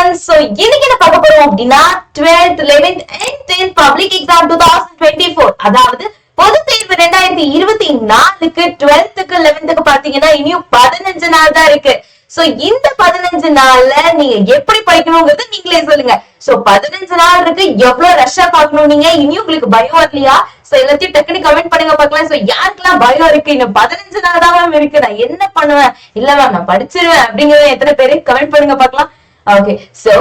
students. So இன்னைக்கு என்ன பார்க்க போறோம் அப்படின்னா 12th 11th and 10th public exam 2024. அதாவது பொது தேர்வு 2024க்கு 12th 11th பாத்தீங்கன்னா இனியும் 15 நாள் தான் இருக்கு. சோ இந்த 15 நாள்ல நீங்க எப்படி படிக்கணும்ங்கறது நீங்களே சொல்லுங்க. சோ 15 நாள் இருக்கு, எவ்வளவு ரஷ்ஷா பாக்கணும் நீங்க. இனியும் உங்களுக்கு பயம் வரலையா? சோ எல்லாத்தையும் டக்குனு கமெண்ட் பண்ணுங்க பாக்கலாம். சோ யாருக்கெல்லாம் பயம் இருக்கு, இன்னும் 15 நாள் தான் மேம் இருக்கு, நான் என்ன பண்ணுவேன், இல்ல மேம் நான் படிச்சிருவேன் அப்படிங்கறத எத்தனை பேரு கமெண்ட் பண்ணுங்க பாக்கலாம். ஓகே, சோ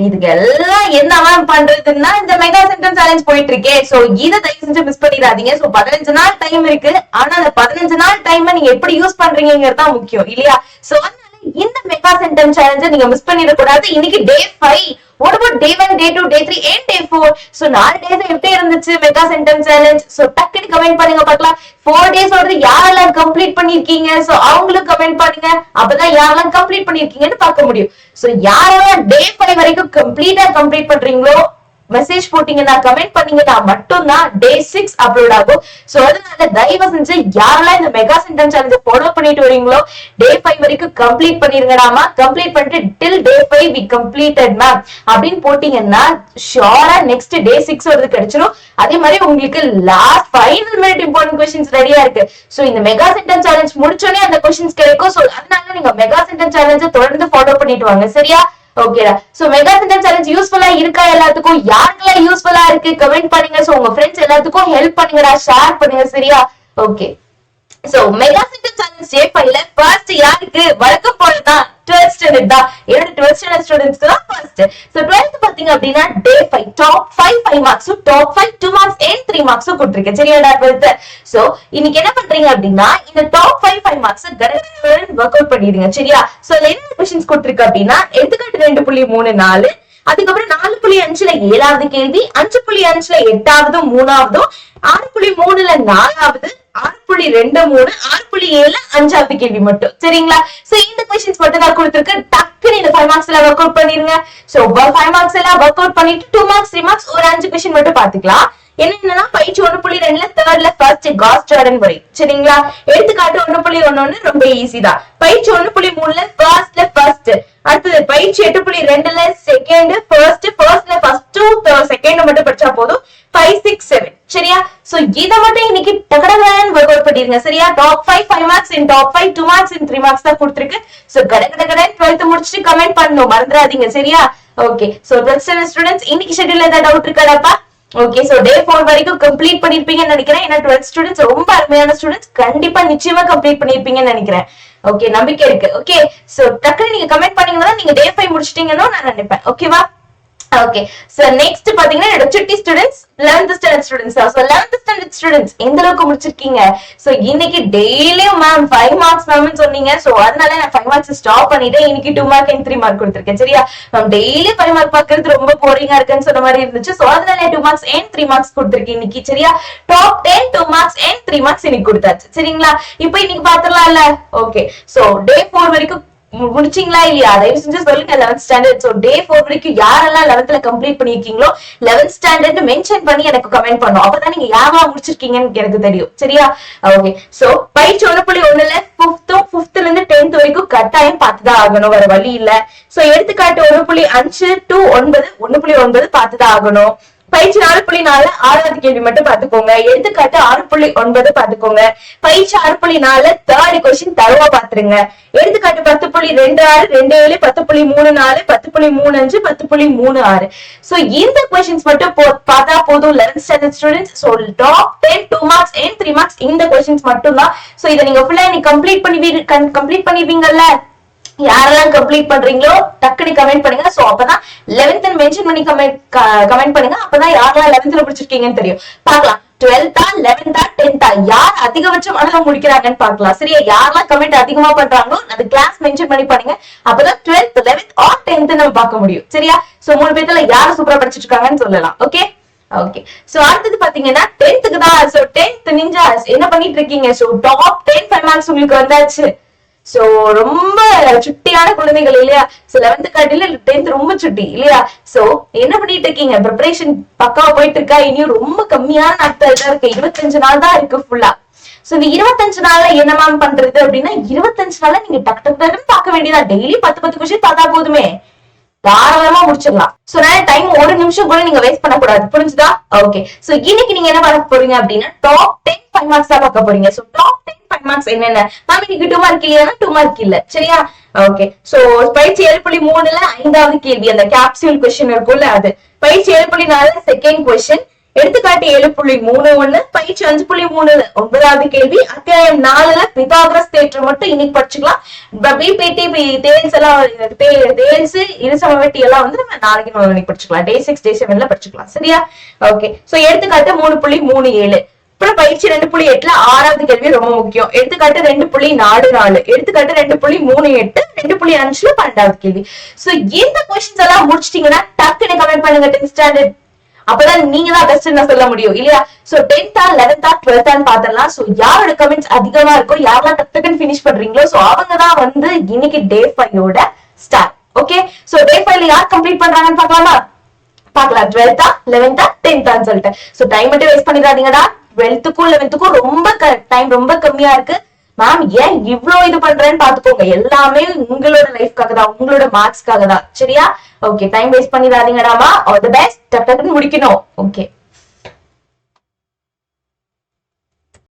இதுக்கு எல்லாம் என்ன மேம் பண்றதுன்னா இந்த மெகா சென்டென்ஸ் சேலஞ்ச் போயிட்டு இருக்கே. சோ இதை தயவு செஞ்சு மிஸ் பண்ணிடாதீங்க. சோ 15 நாள் டைம் இருக்கு, ஆனா அந்த 15 நாள் டைம் நீங்க எப்படி யூஸ் பண்றீங்கிறது தான் முக்கியம் இல்லையா? சோ இந்த மெகா சென்டென்ஸ் சேலஞ்ச் நீங்க மிஸ் பண்ணிடக்கூடாது. இன்னைக்கு டே 5. What about day 1, day 2, day 3 and day 4? So 4 days எப்படி இருந்துச்சு மெகா சென்டென்ஸ் சேலஞ்ச்? சோ டக்குனு கமெண்ட் பண்ணுங்க பார்க்கலாம். 4 days ஓட யாரெல்லாம் கம்ப்ளீட் பண்ணிருக்கீங்க, சோ அவங்களுக்கு கமெண்ட் பண்ணுங்க. அப்பதான் யாரெல்லாம் கம்ப்ளீட் பண்ணிருக்கீங்கன்னு பார்க்க முடியும். சோ யாரெல்லாம் டே 5 வரைக்கும் கம்ப்ளீட் பண்றீங்களோ மெசேஜ் போட்டீங்கன்னா கமெண்ட் பண்ணீங்கன்னா மட்டும்தான் டே 6 அப்லோட் ஆகும். சோ அதனால தயவு செஞ்சு யாரெல்லாம் இந்த மெகா சென்டென்ஸ் சேலஞ்ச ஃபாலோ பண்ணிட்டு வரீங்களோ டே 5 வரைக்கும் கம்ப்ளீட் பண்ணிருங்கடாமா. கம்ப்ளீட் பண்ணிட்டு டில் டே 5 we completed மேம் அப்படின்னு போட்டீங்கன்னா ஷூரா நெக்ஸ்ட் டே 6 வருது கிடைச்சிரும். அதே மாதிரி உங்களுக்கு last final minute important questions ரெடியா இருக்கு. சோ இந்த மெகா சென்டென்ஸ் சேலஞ்ச் முடிச்சோனே அந்த क्वेश्चंस கிடைக்கும். சோ அதனால நீங்க மெகா சென்டென்ஸ் சேலஞ்ச தொடர்ந்து ஃபாலோ பண்ணிட்டு வாங்க சரியா? ஓகேடா. சோ மெகா சென்டென்ஸ் சேலஞ்ச் யூஸ்ஃபுல்லா இருக்கா எல்லாத்துக்கும்? யாருக்கெல்லாம் யூஸ்ஃபுல்லா இருக்கு கமெண்ட் பண்ணுங்க. சோ உங்க ஃப்ரெண்ட்ஸ் எல்லாத்துக்கும் ஹெல்ப் பண்ணுங்கடா, ஷேர் பண்ணுங்க சரியா? Okay, so mega sentence challenge day 5ல ஃபர்ஸ்ட் யாருக்கு? வழக்கம் போலதான் 12th ஸ்டாண்டர்ட் தான். என்னோட 12th ஸ்டாண்டர்ட் ஸ்டூடண்ட்ஸ்க்கு தான் ஃபர்ஸ்ட். சோ 12th பாத்தீங்க அப்படின்னா day 5 top 5 marks, top 5 2 marks and 3 marks கொடுத்திருக்கேன் சரியாடா 12th. சோ இன்னைக்கு என்ன பண்றீங்க அப்படின்னா இந்த டாப் 5 மார்க்ஸ் கடகடன்னு வொர்க் அவுட் பண்ணிடுங்க சரியா? சோ என்ன क्वेश्चंस கொடுத்திருக்கு அப்படின்னா எடுத்துக்காட்டு 2.34, அதுக்கப்புறம் 4.5ல 7வது கேள்வி, 5.5ல 8வது 3வது, 6.3ல 4வது, 6.23, 6.7ல 5வது கேள்வி மட்டும் சரிங்களா? சோ இந்த क्वेश्चंस மட்டும் நான் கொடுத்திருக்கேன். டக்குனு இந்த 5 மார்க்ஸ் எல்லாம் வொர்க் அவுட் பண்ணிருங்க. சோ 5 மார்க்ஸ் எல்லாம் வொர்க் அவுட் பண்ணிட்டு 2 மார்க்ஸ் 3 மார்க்ஸ் ஒரு 5 क्वेश्चन மட்டும் பாத்துக்கலாம். என்னன்னா பயிற்சி 1.2ல தேர்ட்ல ஃபர்ஸ்ட் காஸ் ஜார்டன் முறை சரிங்களா? எடுத்துக்காட்டு 1.11 ரொம்ப ஈஸி தான். பயிற்சி 1.3ல ஃபர்ஸ்ட், அடுத்தது பயிற்சி 8.2ல செகண்ட், ஃபர்ஸ்ட்ல ஃபர்ஸ்ட் செகண்ட் மட்டும் படிச்சா போதும். 5 6 7 சரியா? சோ இத மட்டும் இன்னைக்கு டகடகன்னு வொர்க் அவுட் பண்ணிருங்க சரியா? Top 5 marks in top 5 2 marks in 3 marks தான் கொடுத்திருக்கு. சோ கடகடகடன்னு 12th முடிச்சிட்டு கமெண்ட் பண்ணணும் மறந்துடாதீங்க சரியா? Okay, so 12th standard students இன்னைக்கு ஷெட்யூல்ல ஏதாவது டவுட் இருக்காடாப்பா? ஓகே, சோ டே 4 வரைக்கும் கம்ப்ளீட் பண்ணிருப்பீங்கன்னு நினைக்கிறேன். ஏன்னா 12th ஸ்டூடண்ட்ஸ் ரொம்ப அருமையான ஸ்டூடண்ட்ஸ், கண்டிப்பா நிச்சயமா கம்ப்ளீட் பண்ணிருப்பீங்கன்னு நினைக்கிறேன். ஓகே, நம்பிக்கை இருக்கு. ஓகே, சோ டக்குனு நீங்க கமெண்ட் பண்ணீங்கன்னா நீங்க டே 5 முடிச்சிட்டீங்கன்னு நான் நினைப்பேன். ஓகேவா? ஓகே, சோ நெக்ஸ்ட் பாத்தீங்கன்னா என்னோட சுட்டி students 11th standard students. So 11th standard students எந்த அளவுக்கு முடிச்சிருக்கீங்க? சோ இன்னைக்கு டெய்லியும் மேம் 5 மார்க்ஸ் மேம்னு சொன்னீங்க. சோ அதனால நான் 5 மார்க்ஸ் ஸ்டாப் பண்ணிட்டேன். இன்னைக்கு 2 மார்க் and 3 மார்க் கொடுத்திருக்கேன் சரியா? மேம் டெய்லி 5 மார்க் பாக்குறது ரொம்ப போரிங்கா இருக்குன்னு சொன்ன மாதிரி இருந்துச்சு. சோ அதனால 2 மார்க்ஸ் and 3 மார்க்ஸ் கொடுத்திருக்கேன் இன்னைக்கு சரியா? டாப் 10 2 மார்க்ஸ் and 3 மார்க்ஸ் இன்னைக்கு கொடுத்தாச்சு சரிங்களா? இப்போ இன்னைக்கு பாத்துறலாம்ல? ஓகே, சோ டே 4 வரைக்கும் முடிச்சீங்களா இல்லையா? தயவு செஞ்சு சொல்லுங்க 11th ஸ்டாண்டர்ட். சோ டே 4 வரைக்கும் யாரெல்லாம் 11th complete பண்ணிருக்கீங்களோ 11th standard mention பண்ணி எனக்கு கமெண்ட் பண்ணும். அப்பதான் நீங்க யாரெல்லாம் முடிச்சிருக்கீங்கன்னு எனக்கு தெரியும் சரியா? ஓகே, சோ பயிற்சி 1.1ல 5th ல இருந்து 10th வரைக்கும் கட்டாயம் பார்த்துதான் ஆகணும், வேற வழி இல்ல. சோ எடுத்துக்காட்டு 1.5 to 9 1.9 பார்த்துதான் ஆகணும். பயிற்சி 4.4 6வது கேள்வி மட்டும் பாத்துக்கோங்க. எடுத்துக்காட்டு 6.9 பாத்துக்கோங்க. பயிற்சி 6.4 தேர்ட் क्वेश्चन தரவா பாத்துருங்க. எடுத்துக்காட்டு 10.26 27 10.34 10.35 10.36. சோ இந்த क्वेश्चंस மட்டும் பார்த்தா போதும் 11th standard students. So top 10 2 marks and 3 marks இந்த क्वेश्चंस மட்டும் தான். சோ இத நீங்க ஃபுல்லா நீ கம்ப்ளீட் பண்ணிவீங்கல்ல? யாரெல்லாம் கம்ப்ளீட் பண்றீங்களோ டக்குனு கமெண்ட் பண்ணுங்க. சோ அப்பதான் 11th மென்ஷன் பண்ணி கமெண்ட் பண்ணுங்க. அப்பதான் யாரெல்லாம் 11th முடிச்சிருக்கீங்கன்னு தெரியும். பாக்கலாம் 12th 11th 10th யார் அதிகபட்சம் அளவு முடிக்கிறாங்கன்னு பாக்கலாம் சரியா? யாரெல்லாம் கமெண்ட் அதிகமா பண்றாங்களோ அந்த கிளாஸ் மென்ஷன் பண்ணி பண்ணுங்க. அப்பதான் 12th 11th or 10th நம்ம பார்க்க முடியும் சரியா? சோ 3 பேர்ல யாரு சூப்பரா படிச்சிட்டு இருக்காங்கன்னு சொல்லலாம். ஓகே, ஓகே, சோ அடுத்தது பாத்தீங்கன்னா 10th தான். சோ 10th நிஞ்சாஸ் என்ன பண்ணிட்டு இருக்கீங்க? சோ டாப் 10 5 மார்க்ஸ் உங்களுக்கு வந்தாச்சு. சோ ரொம்ப சுட்டியான குழந்தைகள் இல்லையா? சோ 11th காட்டில 10th ரொம்ப சுட்டி இல்லையா? சோ என்ன பண்ணிட்டு இருக்கீங்க? ப்ரிப்பரேஷன் பக்காவா போயிட்டு இருக்கா? இனியும் ரொம்ப கம்மியான நாட்கள் தான் இருக்கு, 25 நாள் தான் இருக்கு ஃபுல்லா. சோ இந்த 25 நாள்ல என்ன மேம் பண்றது அப்படின்னா 25 நாள்ல நீங்க டக்கு டக்குன்னு பார்க்க வேண்டியதா? டெய்லி 10 10 क्वेश्चन பார்த்தா போதுமே. தாராளமா முடிச்சிடலாம். சோ டைம் ஒரு நிமிஷம் கூட நீங்க வேஸ்ட் பண்ணக்கூடாது. புரிஞ்சுதா? ஓகே. சோ இன்னைக்கு நீங்க என்ன பார்க்க போறீங்க அப்படின்னா டாப் 10 5 மார்க்ஸ் தான் பார்க்க போறீங்க. சோ டாப் 10 5 மார்க்ஸ் என்னென்ன? மேம் இன்னைக்கு 2 மார்க் இல்லையா? 2 மார்க் இல்ல, சரியா? ஓகே. சோ பயிற்சி 7.3ல 5வது கேள்வி, அந்த கேப்சூல் கொஸ்டின் இருக்கும்ல அது. பயிற்சி 7.4 செகண்ட் கொஸ்டின். எடுத்துக்காட்டு 7.31 பயிற்சி 5.3 9வது கேள்வி. அத்தியாயம் 4ல பிதாகரஸ் தேற்றம் மட்டும் இன்னைக்கு படிச்சுக்கலாம். பிபிடி தேல்ஸ் எல்லாம் தேல்ஸ் இருசமவெட்டி எல்லாம் வந்து நம்ம நாளைக்கு படிச்சுக்கலாம். டே 6 டே 7ல படிச்சுக்கலாம், சரியா? ஓகே. சோ எடுத்துக்காட்டு 3.37. அப்புறம் பயிற்சி 2.8ல 6வது கேள்வி ரொம்ப முக்கியம். எடுத்துக்காட்டு 2.44, எடுத்துக்காட்டு 2.38, 2.5ல 12வது கேள்வி. சோ இந்த கொஸ்டின்ஸ் எல்லாம் முடிச்சிட்டீங்கன்னா டக்குன்னு கமெண்ட் பண்ணுங்க 10th ஸ்டாண்டர்ட். அப்பதான் நீங்க தான் பெஸ்ட் சொல்ல முடியும் இல்லையா? சோ 10th 11th 12th பாத்திரலாம். சோ யாரோட கமெண்ட்ஸ் அதிகமா இருக்கோ, யாரெல்லாம் டக்குன்னு பினிஷ் பண்றீங்களோ, சோ அவங்கதான் வந்து இன்னைக்கு டே 5ோட ஸ்டார். ஓகே. சோ டே 5ல யார் கம்ப்ளீட் பண்றாங்கன்னு பாக்கலாமா? பாக்கலாம். 12th 11th 10th சொல்லிட்டு. சோ டைம் மட்டும் வேஸ்ட் பண்ணிடாதீங்கடா. 12க்கும் 11க்கும் ரொம்ப டைம் ரொம்ப கம்மியா இருக்கு. மேம் ஏன் இவ்வளவு இது பண்றேன்னு பாத்துக்கோங்க. எல்லாமே உங்களோட லைஃப்காக தான், உங்களோட மார்க்ஸ்க்காக தான், சரியா? ஓகே. டைம் வேஸ்ட் பண்ணிடாதீங்கடாமா. All the best. டக்குன்னு முடிக்கணும். ஓகே.